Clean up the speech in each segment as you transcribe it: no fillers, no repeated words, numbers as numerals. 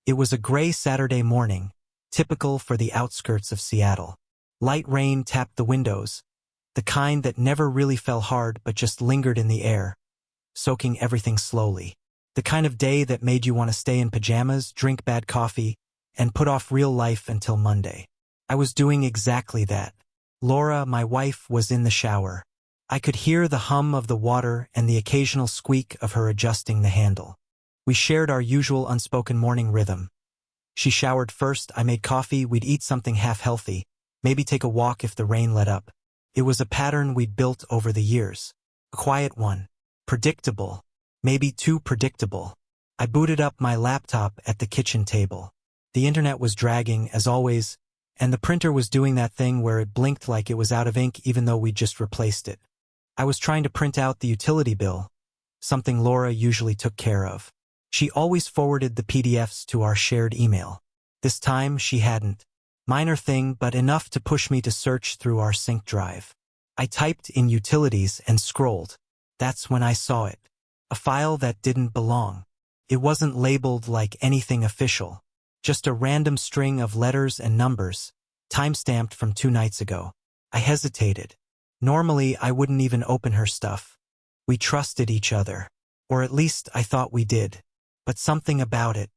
It was a gray Saturday morning, typical for the outskirts of Seattle. Light rain tapped the windows, the kind that never really fell hard but just lingered in the air, soaking everything slowly. The kind of day that made you want to stay in pajamas, drink bad coffee, and put off real life until Monday. I was doing exactly that. Laura, my wife, was in the shower. I could hear the hum of the water and the occasional squeak of her adjusting the handle. We shared our usual unspoken morning rhythm. She showered first, I made coffee, we'd eat something half-healthy, maybe take a walk if the rain let up. It was a pattern we'd built over the years. A quiet one. Predictable. Maybe too predictable. I booted up my laptop at the kitchen table. The internet was dragging, as always, and the printer was doing that thing where it blinked like it was out of ink even though we'd just replaced it. I was trying to print out the utility bill, something Laura usually took care of. She always forwarded the PDFs to our shared email. This time, she hadn't. Minor thing, but enough to push me to search through our sync drive. I typed in utilities and scrolled. That's when I saw it. A file that didn't belong. It wasn't labeled like anything official. Just a random string of letters and numbers, time-stamped from 2 nights ago. I hesitated. Normally, I wouldn't even open her stuff. We trusted each other. Or at least I thought we did. But something about it,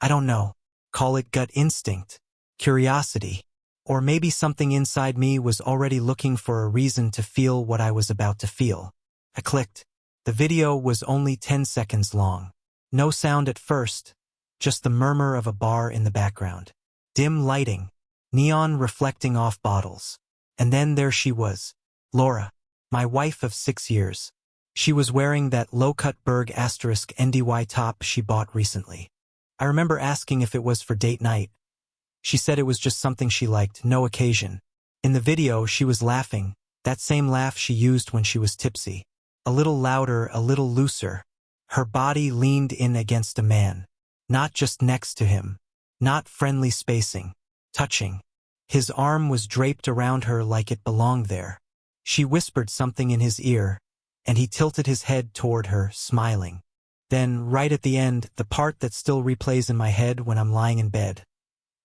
I don't know, call it gut instinct, curiosity, or maybe something inside me was already looking for a reason to feel what I was about to feel. I clicked. The video was only 10 seconds long. No sound at first, just the murmur of a bar in the background. Dim lighting, neon reflecting off bottles. And then there she was, Laura, my wife of 6 years. She was wearing that low-cut Berg * NDY top she bought recently. I remember asking if it was for date night. She said it was just something she liked, no occasion. In the video, she was laughing, that same laugh she used when she was tipsy. A little louder, a little looser. Her body leaned in against a man. Not just next to him. Not friendly spacing. Touching. His arm was draped around her like it belonged there. She whispered something in his ear, and he tilted his head toward her, smiling. Then, right at the end, the part that still replays in my head when I'm lying in bed.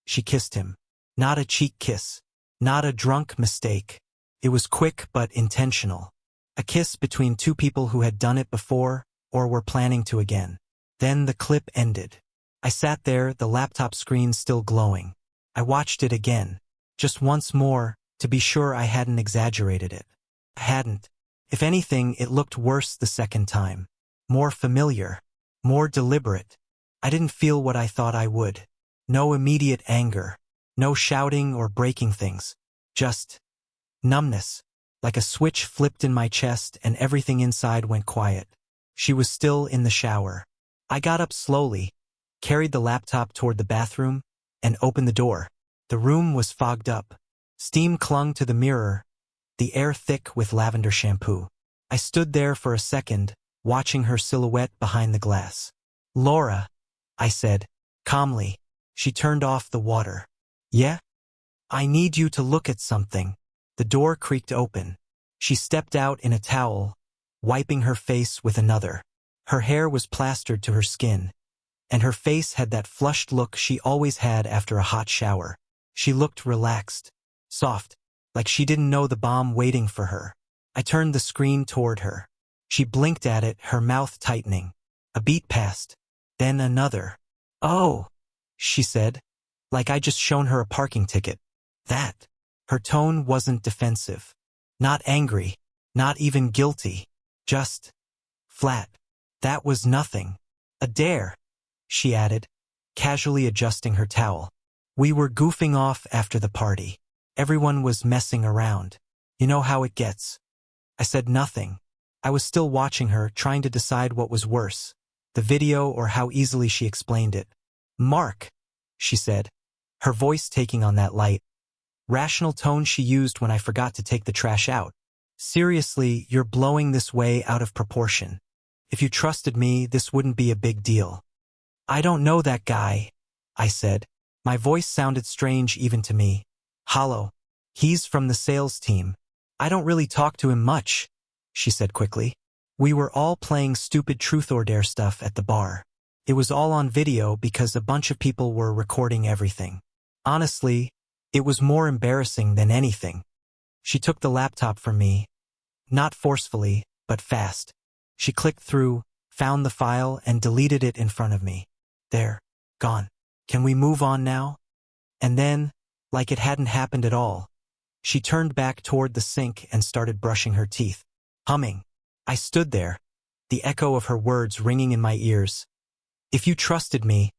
She kissed him. Not a cheek kiss. Not a drunk mistake. It was quick but intentional. A kiss between 2 people who had done it before, or were planning to again. Then the clip ended. I sat there, the laptop screen still glowing. I watched it again. Just once more, to be sure I hadn't exaggerated it. I hadn't. If anything, it looked worse the second time. More familiar. More deliberate. I didn't feel what I thought I would. No immediate anger. No shouting or breaking things. Just numbness. Like a switch flipped in my chest and everything inside went quiet. She was still in the shower. I got up slowly, carried the laptop toward the bathroom, and opened the door. The room was fogged up. Steam clung to the mirror, the air thick with lavender shampoo. I stood there for a second, watching her silhouette behind the glass. Laura, I said, calmly. She turned off the water. Yeah? I need you to look at something. The door creaked open. She stepped out in a towel, wiping her face with another. Her hair was plastered to her skin, and her face had that flushed look she always had after a hot shower. She looked relaxed, soft, like she didn't know the bomb waiting for her. I turned the screen toward her. She blinked at it, her mouth tightening. A beat passed, then another. Oh, she said, like I just shown her a parking ticket. That. Her tone wasn't defensive. Not angry, not even guilty. Just flat. That was nothing. A dare, she added, casually adjusting her towel. We were goofing off after the party. Everyone was messing around. You know how it gets. I said nothing. I was still watching her, trying to decide what was worse, the video or how easily she explained it. Mark, she said, her voice taking on that light, rational tone she used when I forgot to take the trash out. Seriously, you're blowing this way out of proportion. If you trusted me, this wouldn't be a big deal. I don't know that guy, I said. My voice sounded strange even to me. Hollow. He's from the sales team. I don't really talk to him much, she said quickly. We were all playing stupid truth or dare stuff at the bar. It was all on video because a bunch of people were recording everything. Honestly, it was more embarrassing than anything. She took the laptop from me, not forcefully, but fast. She clicked through, found the file, and deleted it in front of me. There. Gone. Can we move on now? And then, like it hadn't happened at all, she turned back toward the sink and started brushing her teeth, humming. I stood there, the echo of her words ringing in my ears. If you trusted me,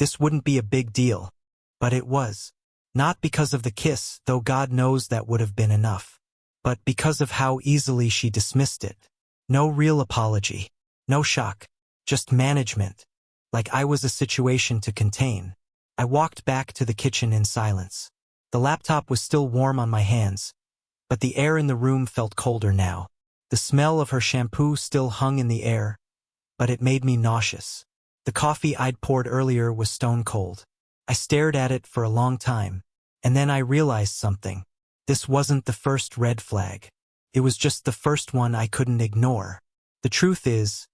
this wouldn't be a big deal. But it was. Not because of the kiss, though God knows that would have been enough. But because of how easily she dismissed it. No real apology. No shock. Just management. Like I was a situation to contain. I walked back to the kitchen in silence. The laptop was still warm on my hands, but the air in the room felt colder now. The smell of her shampoo still hung in the air, but it made me nauseous. The coffee I'd poured earlier was stone cold. I stared at it for a long time, and then I realized something. This wasn't the first red flag. It was just the first one I couldn't ignore. The truth is,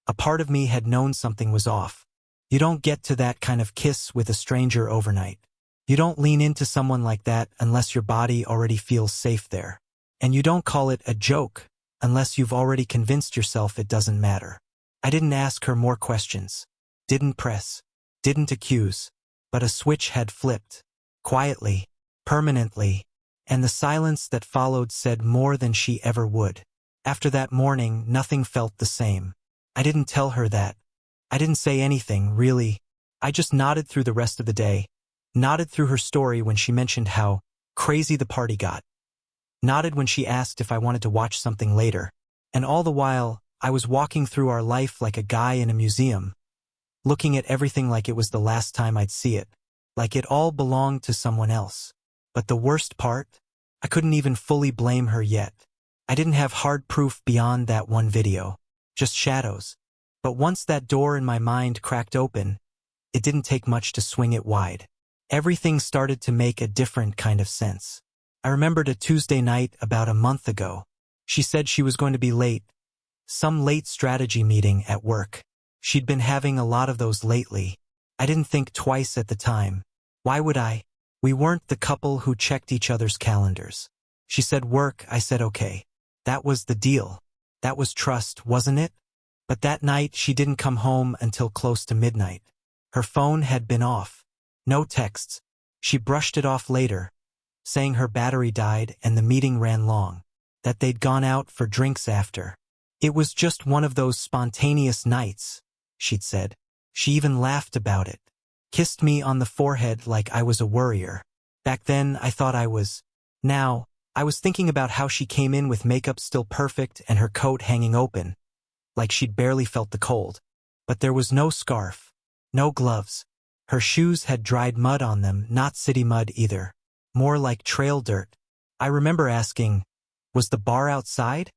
a part of me had known something was off. You don't get to that kind of kiss with a stranger overnight. You don't lean into someone like that unless your body already feels safe there. And you don't call it a joke unless you've already convinced yourself it doesn't matter. I didn't ask her more questions. Didn't press. Didn't accuse. But a switch had flipped. Quietly. Permanently. And the silence that followed said more than she ever would. After that morning, nothing felt the same. I didn't tell her that. I didn't say anything, really. I just nodded through the rest of the day. Nodded through her story when she mentioned how crazy the party got. Nodded when she asked if I wanted to watch something later. And all the while, I was walking through our life like a guy in a museum, looking at everything like it was the last time I'd see it, like it all belonged to someone else. But the worst part? I couldn't even fully blame her yet. I didn't have hard proof beyond that one video, just shadows. But once that door in my mind cracked open, it didn't take much to swing it wide. Everything started to make a different kind of sense. I remembered a Tuesday night about a month ago. She said she was going to be late. Some late strategy meeting at work. She'd been having a lot of those lately. I didn't think twice at the time. Why would I? We weren't the couple who checked each other's calendars. She said work, I said okay. That was the deal. That was trust, wasn't it? But that night she didn't come home until close to midnight. Her phone had been off. No texts. She brushed it off later, saying her battery died and the meeting ran long, that they'd gone out for drinks after. It was just one of those spontaneous nights, she'd said. She even laughed about it. Kissed me on the forehead like I was a worrier. Back then, I thought I was. Now, I was thinking about how she came in with makeup still perfect and her coat hanging open, like she'd barely felt the cold. But there was no scarf, no gloves. Her shoes had dried mud on them, not city mud either. More like trail dirt. I remember asking, was the bar outside?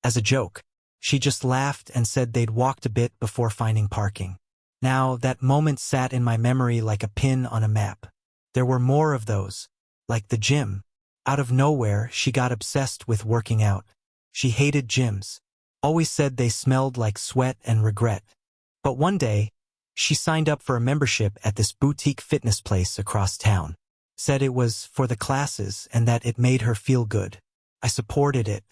As a joke. She just laughed and said they'd walked a bit before finding parking. Now, that moment sat in my memory like a pin on a map. There were more of those. Like the gym. Out of nowhere, she got obsessed with working out. She hated gyms. Always said they smelled like sweat and regret. But one day, she signed up for a membership at this boutique fitness place across town. Said it was for the classes and that it made her feel good. I supported it.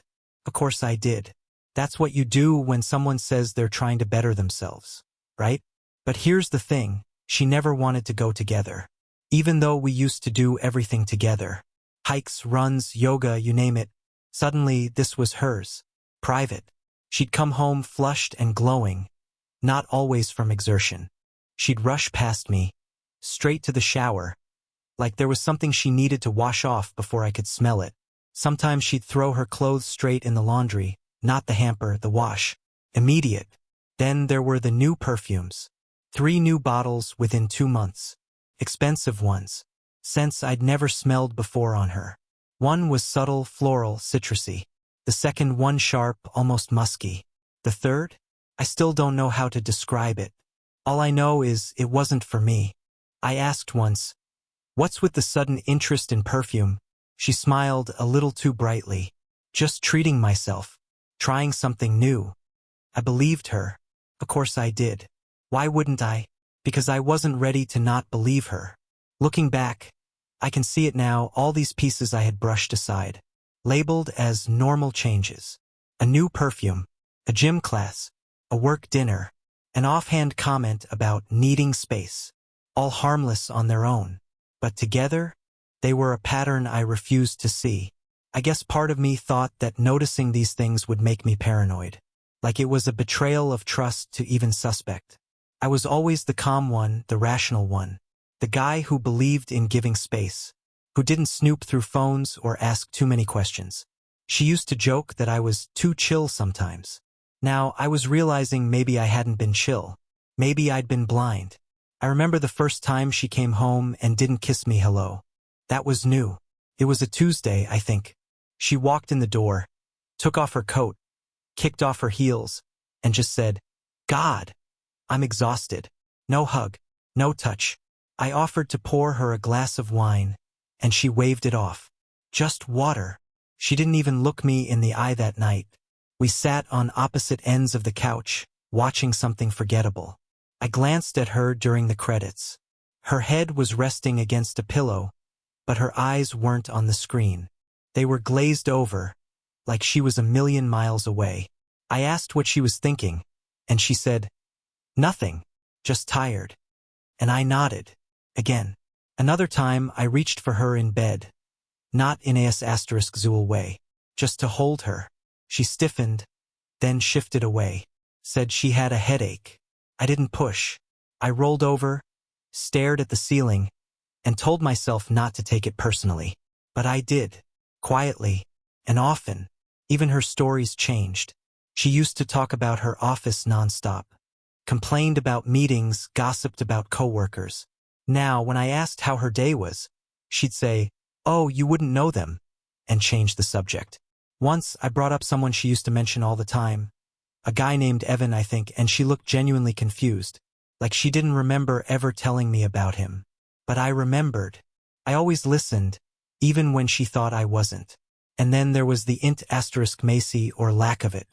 Of course I did. That's what you do when someone says they're trying to better themselves, right? But here's the thing, she never wanted to go together. Even though we used to do everything together. Hikes, runs, yoga, you name it. Suddenly, this was hers. Private. She'd come home flushed and glowing. Not always from exertion. She'd rush past me, straight to the shower, like there was something she needed to wash off before I could smell it. Sometimes she'd throw her clothes straight in the laundry, not the hamper, the wash. Immediate. Then there were the new perfumes. 3 new bottles within 2 months. Expensive ones. Scents I'd never smelled before on her. One was subtle, floral, citrusy. The second one sharp, almost musky. The third? I still don't know how to describe it. All I know is it wasn't for me. I asked once, what's with the sudden interest in perfume? She smiled a little too brightly. Just treating myself. Trying something new. I believed her. Of course I did. Why wouldn't I? Because I wasn't ready to not believe her. Looking back, I can see it now, all these pieces I had brushed aside, labeled as normal changes. A new perfume, a gym class, a work dinner, an offhand comment about needing space, all harmless on their own. But together, they were a pattern I refused to see. I guess part of me thought that noticing these things would make me paranoid. Like it was a betrayal of trust to even suspect. I was always the calm one, the rational one. The guy who believed in giving space, who didn't snoop through phones or ask too many questions. She used to joke that I was too chill sometimes. Now, I was realizing maybe I hadn't been chill. Maybe I'd been blind. I remember the first time she came home and didn't kiss me hello. That was new. It was a Tuesday, I think. She walked in the door, took off her coat, kicked off her heels, and just said, "God, I'm exhausted." No hug, no touch. I offered to pour her a glass of wine, and she waved it off. Just water. She didn't even look me in the eye that night. We sat on opposite ends of the couch, watching something forgettable. I glanced at her during the credits. Her head was resting against a pillow, but her eyes weren't on the screen. They were glazed over, like she was a million miles away. I asked what she was thinking, and she said, "Nothing, just tired." And I nodded. Again. Another time, I reached for her in bed. Not in a **Zool way. Just to hold her. She stiffened, then shifted away. Said she had a headache. I didn't push. I rolled over, stared at the ceiling, and told myself not to take it personally. But I did. Quietly. And often. Even her stories changed. She used to talk about her office nonstop. Complained about meetings, gossiped about coworkers. Now, when I asked how her day was, she'd say, "Oh, you wouldn't know them," and change the subject. Once, I brought up someone she used to mention all the time. A guy named Evan, I think, and she looked genuinely confused. Like she didn't remember ever telling me about him. But I remembered. I always listened, even when she thought I wasn't. And then there was the **Macy or lack of it.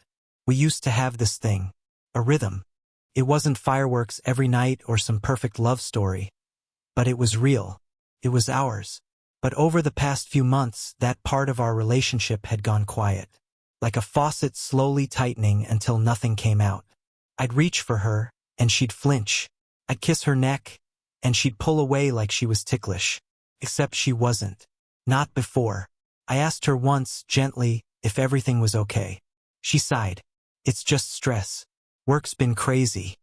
We used to have this thing. A rhythm. It wasn't fireworks every night or some perfect love story. But it was real. It was ours. But over the past few months, that part of our relationship had gone quiet. Like a faucet slowly tightening until nothing came out. I'd reach for her, and she'd flinch. I'd kiss her neck, and she'd pull away like she was ticklish. Except she wasn't. Not before. I asked her once, gently, if everything was okay. She sighed. "It's just stress. Work's been crazy."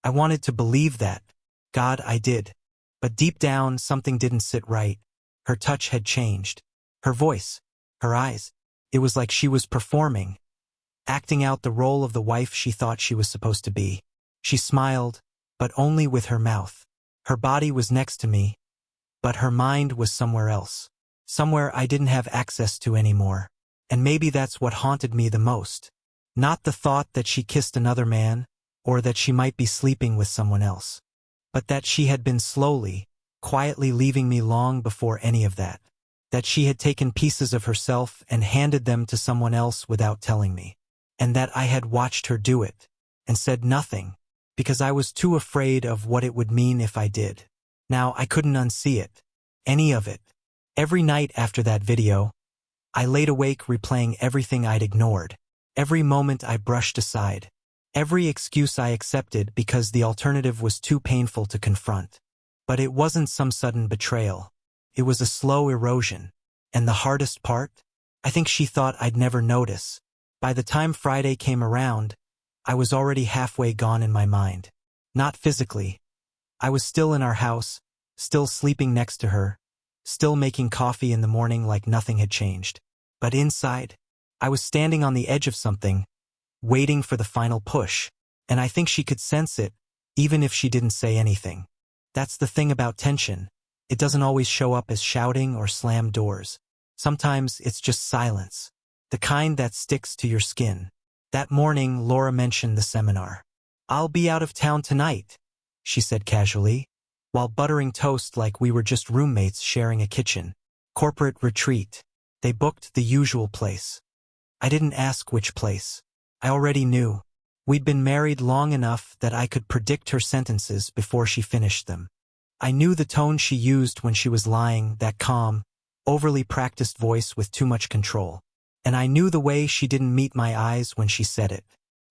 I wanted to believe that. God, I did. But deep down, something didn't sit right. Her touch had changed. Her voice. Her eyes. It was like she was performing. Acting out the role of the wife she thought she was supposed to be. She smiled, but only with her mouth. Her body was next to me, but her mind was somewhere else. Somewhere I didn't have access to anymore. And maybe that's what haunted me the most. Not the thought that she kissed another man, or that she might be sleeping with someone else. But that she had been slowly, quietly leaving me long before any of that. That she had taken pieces of herself and handed them to someone else without telling me. And that I had watched her do it, and said nothing, because I was too afraid of what it would mean if I did. Now I couldn't unsee it. Any of it. Every night after that video, I laid awake replaying everything I'd ignored. Every moment I brushed aside. Every excuse I accepted because the alternative was too painful to confront. But it wasn't some sudden betrayal. It was a slow erosion. And the hardest part? I think she thought I'd never notice. By the time Friday came around, I was already halfway gone in my mind. Not physically. I was still in our house, still sleeping next to her, still making coffee in the morning like nothing had changed. But inside, I was standing on the edge of something, waiting for the final push, and I think she could sense it, even if she didn't say anything. That's the thing about tension. It doesn't always show up as shouting or slammed doors. Sometimes it's just silence. The kind that sticks to your skin. That morning, Laura mentioned the seminar. "I'll be out of town tonight," she said casually, while buttering toast like we were just roommates sharing a kitchen. Corporate retreat. They booked the usual place. I didn't ask which place. I already knew. We'd been married long enough that I could predict her sentences before she finished them. I knew the tone she used when she was lying, that calm, overly practiced voice with too much control. And I knew the way she didn't meet my eyes when she said it.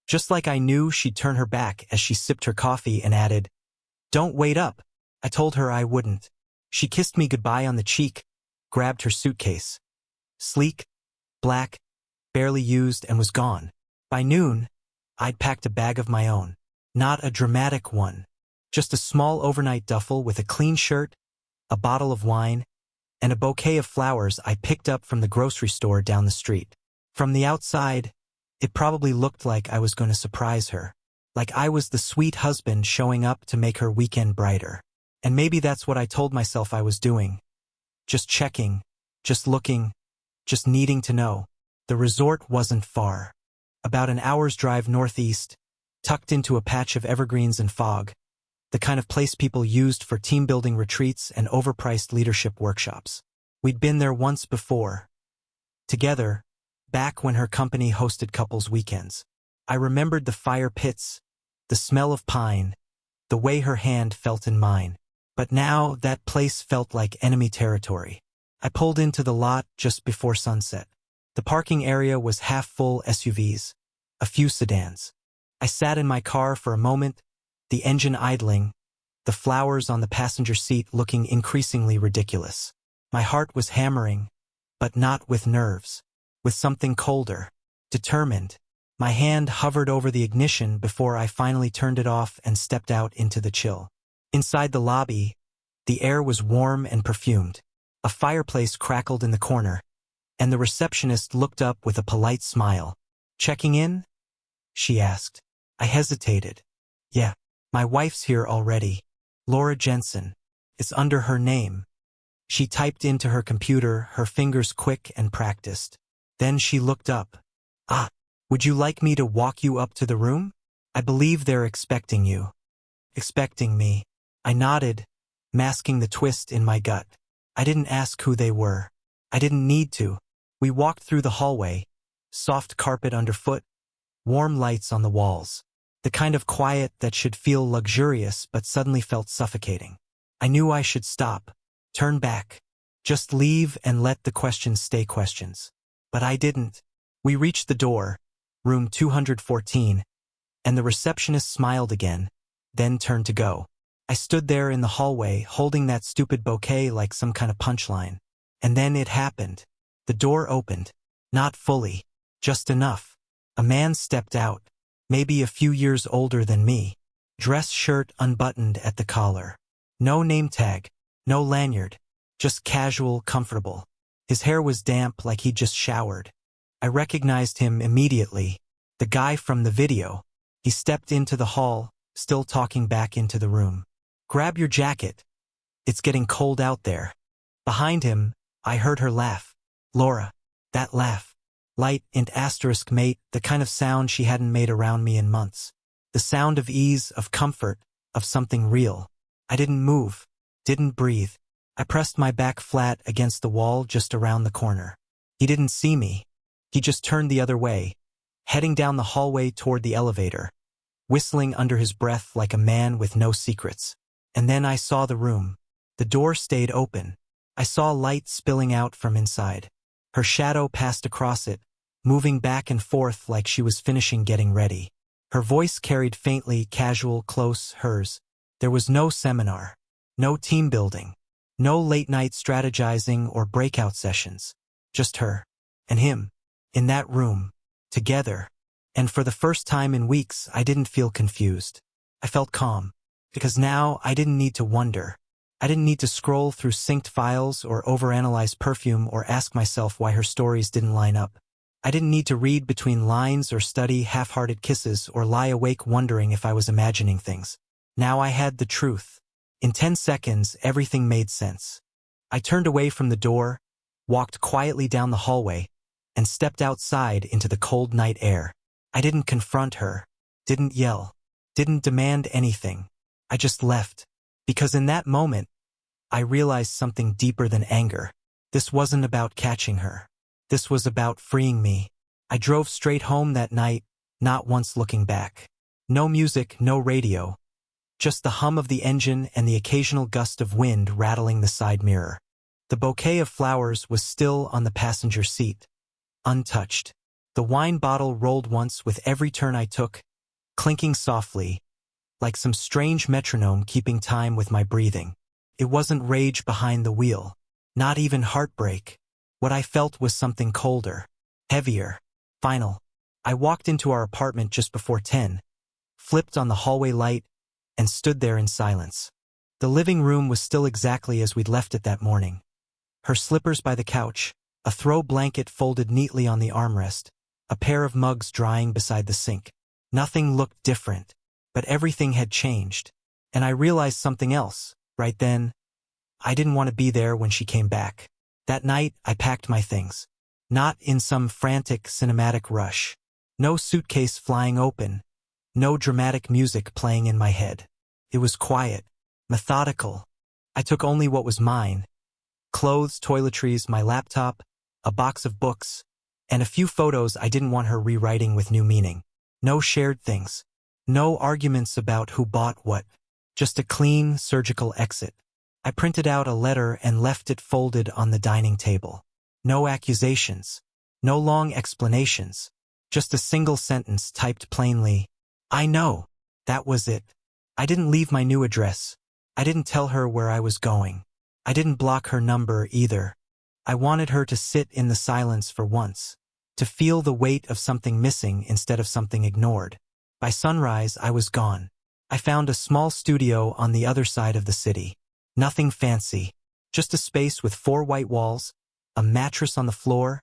Just like I knew she'd turn her back as she sipped her coffee and added, "Don't wait up." I told her I wouldn't. She kissed me goodbye on the cheek, grabbed her suitcase. Sleek, black, barely used, and was gone. By noon, I'd packed a bag of my own. Not a dramatic one. Just a small overnight duffel with a clean shirt, a bottle of wine, and a bouquet of flowers I picked up from the grocery store down the street. From the outside, it probably looked like I was going to surprise her. Like I was the sweet husband showing up to make her weekend brighter. And maybe that's what I told myself I was doing. Just checking, just looking, just needing to know. The resort wasn't far. About an hour's drive northeast, tucked into a patch of evergreens and fog, the kind of place people used for team-building retreats and overpriced leadership workshops. We'd been there once before. Together, back when her company hosted couples weekends. I remembered the fire pits, the smell of pine, the way her hand felt in mine. But now that place felt like enemy territory. I pulled into the lot just before sunset. The parking area was half full SUVs, a few sedans. I sat in my car for a moment, the engine idling, the flowers on the passenger seat looking increasingly ridiculous. My heart was hammering, but not with nerves, with something colder, determined. My hand hovered over the ignition before I finally turned it off and stepped out into the chill. Inside the lobby, the air was warm and perfumed. A fireplace crackled in the corner, and the receptionist looked up with a polite smile. "Checking in?" she asked. I hesitated. "Yeah, my wife's here already. Laura Jensen. It's under her name." She typed into her computer, her fingers quick and practiced. Then she looked up. "Ah, would you like me to walk you up to the room? I believe they're expecting you." Expecting me. I nodded, masking the twist in my gut. I didn't ask who they were. I didn't need to. We walked through the hallway, soft carpet underfoot, warm lights on the walls. The kind of quiet that should feel luxurious but suddenly felt suffocating. I knew I should stop, turn back, just leave and let the questions stay questions. But I didn't. We reached the door, room 214, and the receptionist smiled again, then turned to go. I stood there in the hallway holding that stupid bouquet like some kind of punchline. And then it happened. The door opened. Not fully. Just enough. A man stepped out, maybe a few years older than me. Dress shirt unbuttoned at the collar. No name tag. No lanyard. Just casual, comfortable. His hair was damp like he'd just showered. I recognized him immediately. The guy from the video. He stepped into the hall, still talking back into the room. "Grab your jacket. It's getting cold out there." Behind him, I heard her laugh. Laura. That laugh. Light and asterisk mate, the kind of sound she hadn't made around me in months. The sound of ease, of comfort, of something real. I didn't move. Didn't breathe. I pressed my back flat against the wall just around the corner. He didn't see me. He just turned the other way, heading down the hallway toward the elevator, whistling under his breath like a man with no secrets. And then I saw the room. The door stayed open. I saw light spilling out from inside. Her shadow passed across it, moving back and forth like she was finishing getting ready. Her voice carried faintly, casual, close, hers. There was no seminar, no team building, no late-night strategizing or breakout sessions. Just her and him, in that room, together. And for the first time in weeks, I didn't feel confused. I felt calm. Because now I didn't need to wonder. I didn't need to scroll through synced files or overanalyze perfume or ask myself why her stories didn't line up. I didn't need to read between lines or study half-hearted kisses or lie awake wondering if I was imagining things. Now I had the truth. In 10 seconds, everything made sense. I turned away from the door, walked quietly down the hallway, and stepped outside into the cold night air. I didn't confront her, didn't yell, didn't demand anything. I just left. Because in that moment, I realized something deeper than anger. This wasn't about catching her. This was about freeing me. I drove straight home that night, not once looking back. No music, no radio. Just the hum of the engine and the occasional gust of wind rattling the side mirror. The bouquet of flowers was still on the passenger seat, untouched. The wine bottle rolled once with every turn I took, clinking softly, like some strange metronome keeping time with my breathing. It wasn't rage behind the wheel, not even heartbreak. What I felt was something colder, heavier, final. I walked into our apartment just before 10, flipped on the hallway light, and stood there in silence. The living room was still exactly as we'd left it that morning. Her slippers by the couch, a throw blanket folded neatly on the armrest, a pair of mugs drying beside the sink. Nothing looked different, but everything had changed. And I realized something else, right then. I didn't want to be there when she came back. That night, I packed my things. Not in some frantic cinematic rush. No suitcase flying open. No dramatic music playing in my head. It was quiet, methodical. I took only what was mine. Clothes, toiletries, my laptop, a box of books, and a few photos I didn't want her rewriting with new meaning. No shared things. No arguments about who bought what. Just a clean, surgical exit. I printed out a letter and left it folded on the dining table. No accusations. No long explanations. Just a single sentence typed plainly. I know. That was it. I didn't leave my new address. I didn't tell her where I was going. I didn't block her number either. I wanted her to sit in the silence for once, to feel the weight of something missing instead of something ignored. By sunrise, I was gone. I found a small studio on the other side of the city. Nothing fancy, just a space with 4 white walls, a mattress on the floor,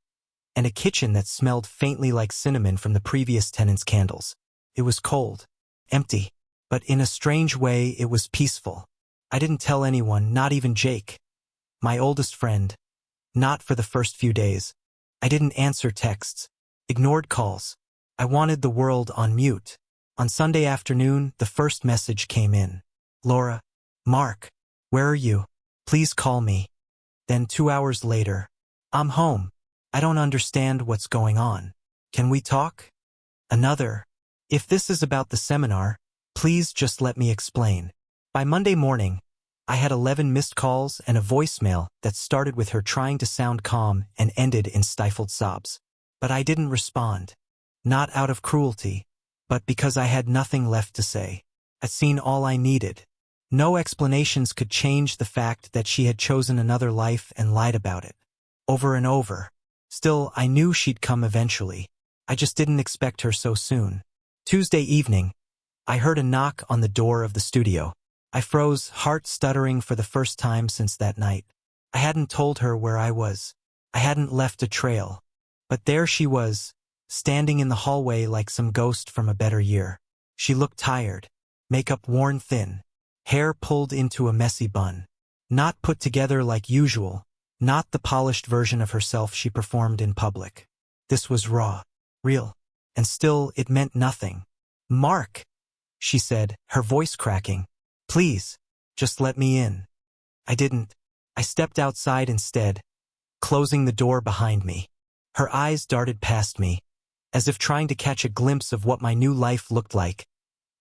and a kitchen that smelled faintly like cinnamon from the previous tenant's candles. It was cold, empty, but in a strange way it was peaceful. I didn't tell anyone, not even Jake, my oldest friend. Not for the first few days. I didn't answer texts, ignored calls. I wanted the world on mute. On Sunday afternoon, the first message came in. Laura, Mark, where are you? Please call me. Then 2 hours later, I'm home. I don't understand what's going on. Can we talk? Another. If this is about the seminar, please just let me explain. By Monday morning, I had 11 missed calls and a voicemail that started with her trying to sound calm and ended in stifled sobs. But I didn't respond. Not out of cruelty, but because I had nothing left to say. I'd seen all I needed. No explanations could change the fact that she had chosen another life and lied about it. Over and over. Still, I knew she'd come eventually. I just didn't expect her so soon. Tuesday evening, I heard a knock on the door of the studio. I froze, heart stuttering for the first time since that night. I hadn't told her where I was. I hadn't left a trail. But there she was, standing in the hallway like some ghost from a better year. She looked tired, makeup worn thin, hair pulled into a messy bun. Not put together like usual, not the polished version of herself she performed in public. This was raw, real, and still it meant nothing. Mark, she said, her voice cracking. Please, just let me in. I didn't. I stepped outside instead, closing the door behind me. Her eyes darted past me, as if trying to catch a glimpse of what my new life looked like.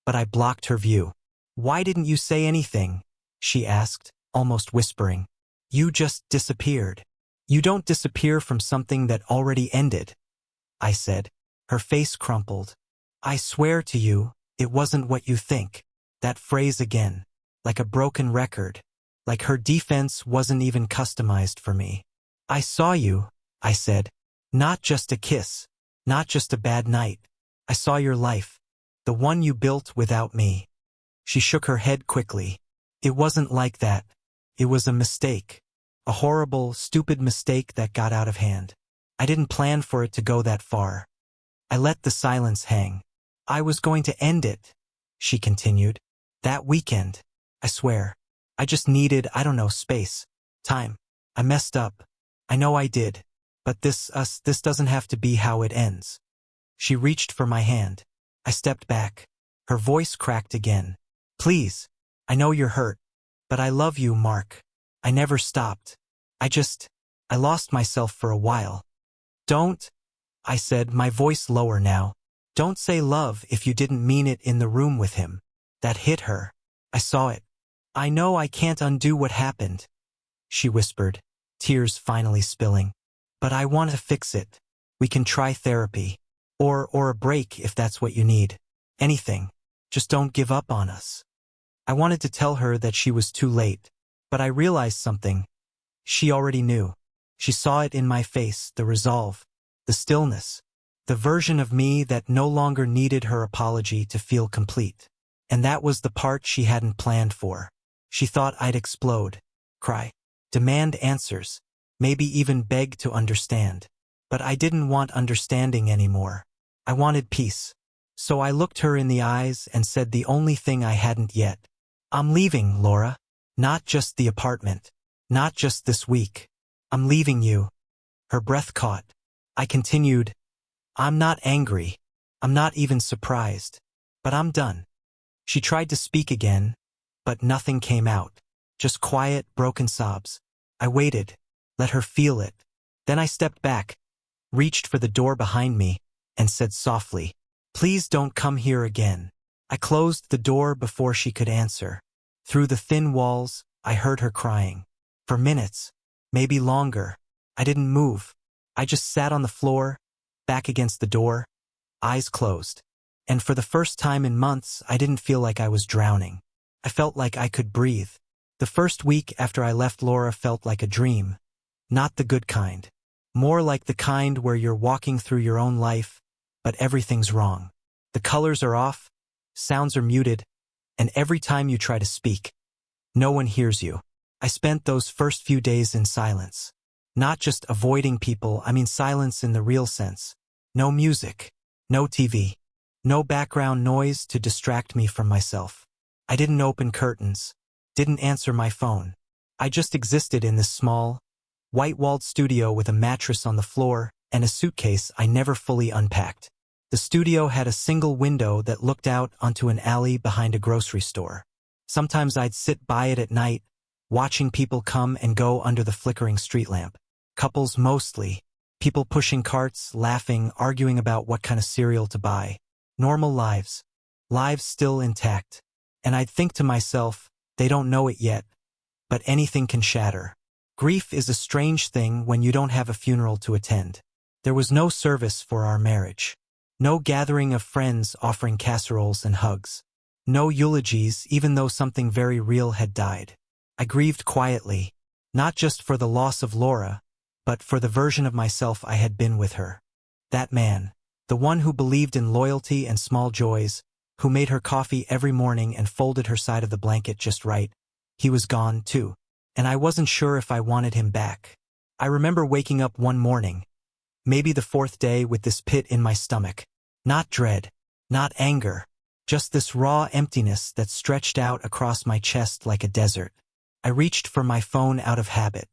But I blocked her view. Why didn't you say anything? She asked, almost whispering. You just disappeared. You don't disappear from something that already ended, I said. Her face crumpled. I swear to you, it wasn't what you think. That phrase again, like a broken record, like her defense wasn't even customized for me. I saw you, I said. Not just a kiss, not just a bad night. I saw your life, the one you built without me. She shook her head quickly. It wasn't like that. It was a mistake. A horrible, stupid mistake that got out of hand. I didn't plan for it to go that far. I let the silence hang. I was going to end it, she continued. That weekend, I swear. I just needed, I don't know, space, time. I messed up. I know I did. But this doesn't have to be how it ends. She reached for my hand. I stepped back. Her voice cracked again. Please, I know you're hurt, but I love you, Mark. I never stopped. I lost myself for a while. Don't, I said, my voice lower now. Don't say love if you didn't mean it in the room with him. That hit her. I saw it. I know I can't undo what happened, she whispered, tears finally spilling. But I want to fix it. We can try therapy. Or a break if that's what you need. Anything. Just don't give up on us. I wanted to tell her that she was too late, but I realized something. She already knew. She saw it in my face, the resolve, the stillness, the version of me that no longer needed her apology to feel complete. And that was the part she hadn't planned for. She thought I'd explode, cry, demand answers, maybe even beg to understand. But I didn't want understanding anymore. I wanted peace. So I looked her in the eyes and said the only thing I hadn't yet. I'm leaving, Laura. Not just the apartment. Not just this week. I'm leaving you. Her breath caught. I continued, I'm not angry. I'm not even surprised. But I'm done. She tried to speak again, but nothing came out. Just quiet, broken sobs. I waited, let her feel it. Then I stepped back, reached for the door behind me, and said softly, please don't come here again. I closed the door before she could answer. Through the thin walls, I heard her crying. For minutes, maybe longer, I didn't move. I just sat on the floor, back against the door, eyes closed. And for the first time in months, I didn't feel like I was drowning. I felt like I could breathe. The first week after I left Laura felt like a dream. Not the good kind. More like the kind where you're walking through your own life, but everything's wrong. The colors are off, sounds are muted, and every time you try to speak, no one hears you. I spent those first few days in silence. Not just avoiding people, I mean silence in the real sense. No music, no TV, no background noise to distract me from myself. I didn't open curtains, didn't answer my phone. I just existed in this small, white-walled studio with a mattress on the floor and a suitcase I never fully unpacked. The studio had a single window that looked out onto an alley behind a grocery store. Sometimes I'd sit by it at night, watching people come and go under the flickering street lamp. Couples mostly. People pushing carts, laughing, arguing about what kind of cereal to buy. Normal lives. Lives still intact. And I'd think to myself, they don't know it yet, but anything can shatter. Grief is a strange thing when you don't have a funeral to attend. There was no service for our marriage. No gathering of friends offering casseroles and hugs. No eulogies, even though something very real had died. I grieved quietly, not just for the loss of Laura, but for the version of myself I had been with her. That man, the one who believed in loyalty and small joys, who made her coffee every morning and folded her side of the blanket just right, he was gone too. And I wasn't sure if I wanted him back. I remember waking up one morning, maybe the fourth day, with this pit in my stomach. Not dread, not anger, just this raw emptiness that stretched out across my chest like a desert. I reached for my phone out of habit.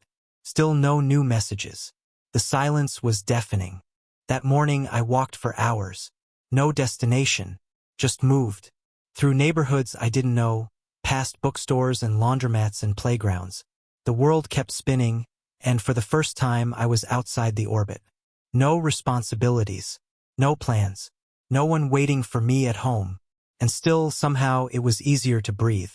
Still no new messages. The silence was deafening. That morning I walked for hours. No destination, just moved. Through neighborhoods I didn't know, past bookstores and laundromats and playgrounds. The world kept spinning, and for the first time I was outside the orbit. No responsibilities, no plans, no one waiting for me at home. And still, somehow, it was easier to breathe.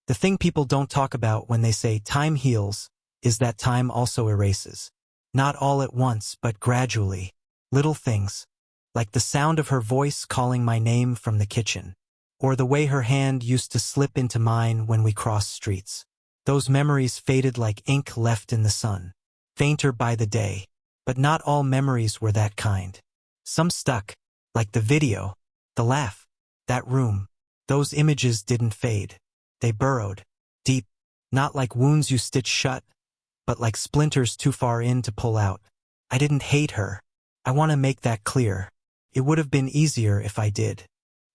The thing people don't talk about when they say time heals is that time also erases. Not all at once, but gradually. Little things, like the sound of her voice calling my name from the kitchen, or the way her hand used to slip into mine when we crossed streets. Those memories faded like ink left in the sun, fainter by the day. But not all memories were that kind. Some stuck, like the video, the laugh, that room. Those images didn't fade. They burrowed, deep, not like wounds you stitch shut, but like splinters too far in to pull out. I didn't hate her. I want to make that clear. It would have been easier if I did.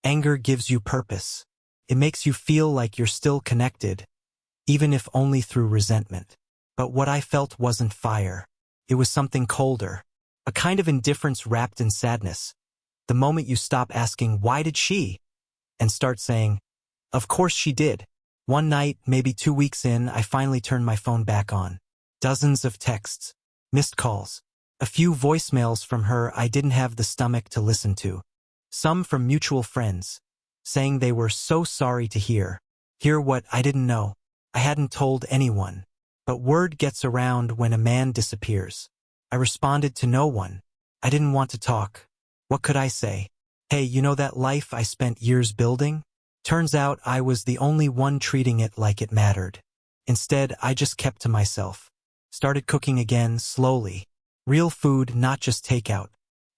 Anger gives you purpose. It makes you feel like you're still connected, even if only through resentment. But what I felt wasn't fire. It was something colder, a kind of indifference wrapped in sadness. The moment you stop asking, why did she? And start saying, of course she did. One night, maybe 2 weeks in, I finally turned my phone back on. Dozens of texts, missed calls, a few voicemails from her I didn't have the stomach to listen to. Some from mutual friends, saying they were so sorry to hear what I didn't know. I hadn't told anyone. But word gets around when a man disappears. I responded to no one. I didn't want to talk. What could I say? Hey, you know that life I spent years building? Turns out I was the only one treating it like it mattered. Instead, I just kept to myself. Started cooking again, slowly. Real food, not just takeout.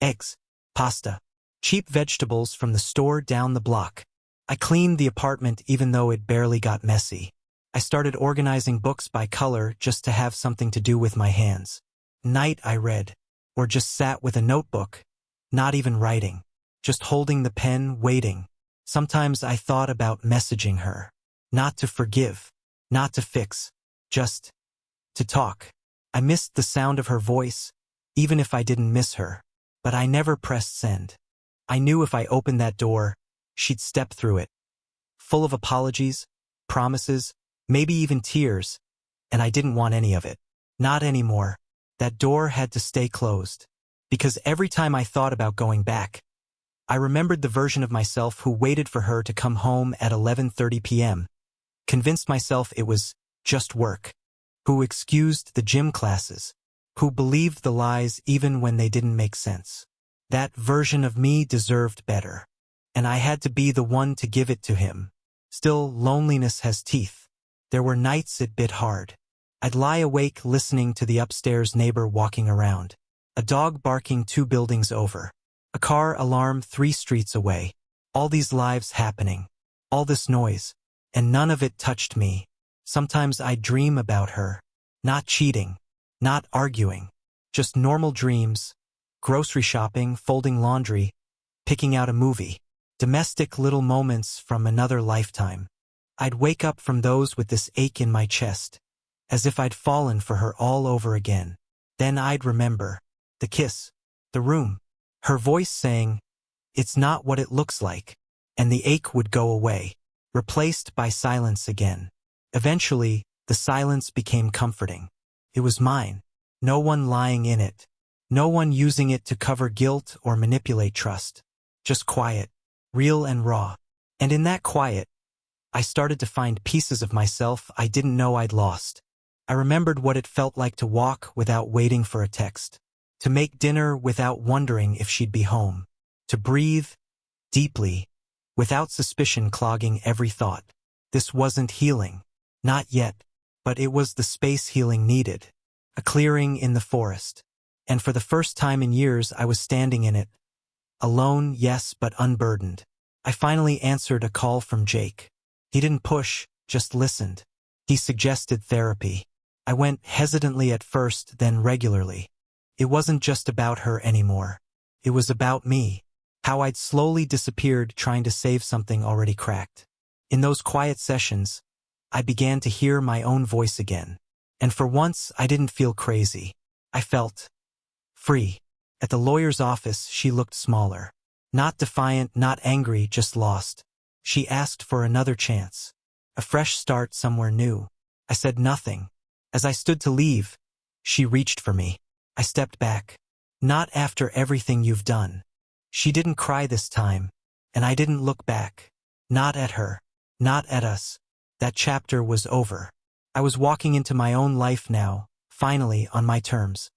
Eggs, pasta, cheap vegetables from the store down the block. I cleaned the apartment even though it barely got messy. I started organizing books by color just to have something to do with my hands. Night I read, or just sat with a notebook, not even writing, just holding the pen, waiting. Sometimes I thought about messaging her. Not to forgive, not to fix, just to talk. I missed the sound of her voice, even if I didn't miss her. But I never pressed send. I knew if I opened that door, she'd step through it. Full of apologies, promises, maybe even tears, and I didn't want any of it. Not anymore. That door had to stay closed. Because every time I thought about going back, I remembered the version of myself who waited for her to come home at 11:30 p.m., convinced myself it was just work, who excused the gym classes, who believed the lies even when they didn't make sense. That version of me deserved better, and I had to be the one to give it to him. Still, loneliness has teeth. There were nights it bit hard. I'd lie awake listening to the upstairs neighbor walking around, a dog barking 2 buildings over, a car alarm 3 streets away. All these lives happening, all this noise, and none of it touched me. Sometimes I'd dream about her, not cheating, not arguing, just normal dreams, grocery shopping, folding laundry, picking out a movie, domestic little moments from another lifetime. I'd wake up from those with this ache in my chest, as if I'd fallen for her all over again. Then I'd remember the kiss, the room, her voice saying, "It's not what it looks like," and the ache would go away, replaced by silence again. Eventually, the silence became comforting. It was mine, no one lying in it, no one using it to cover guilt or manipulate trust. Just quiet, real and raw. And in that quiet, I started to find pieces of myself I didn't know I'd lost. I remembered what it felt like to walk without waiting for a text, to make dinner without wondering if she'd be home, to breathe deeply, without suspicion clogging every thought. This wasn't healing. Not yet. But it was the space healing needed. A clearing in the forest. And for the first time in years I was standing in it. Alone, yes, but unburdened. I finally answered a call from Jake. He didn't push, just listened. He suggested therapy. I went hesitantly at first, then regularly. It wasn't just about her anymore. It was about me. How I'd slowly disappeared trying to save something already cracked. In those quiet sessions, I began to hear my own voice again. And for once, I didn't feel crazy. I felt free. At the lawyer's office, she looked smaller. Not defiant, not angry, just lost. She asked for another chance. A fresh start somewhere new. I said nothing. As I stood to leave, she reached for me. I stepped back. Not after everything you've done. She didn't cry this time, and I didn't look back. Not at her. Not at us. That chapter was over. I was walking into my own life now, finally on my terms.